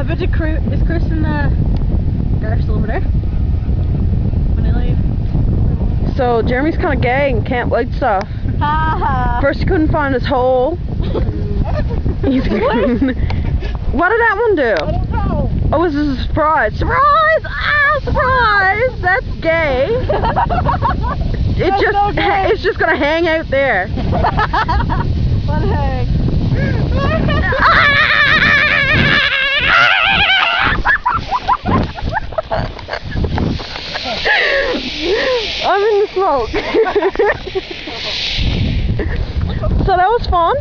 I bet is Chris in the garage still over there? When I leave. So Jeremy's kind of gay and can't light stuff. First he couldn't find his hole. He's what did that one do? I don't know. Oh, this is a surprise. Surprise! Ah, surprise! That's gay. It's just gonna hang out there. What heck? I'm in the smoke. So that was fun.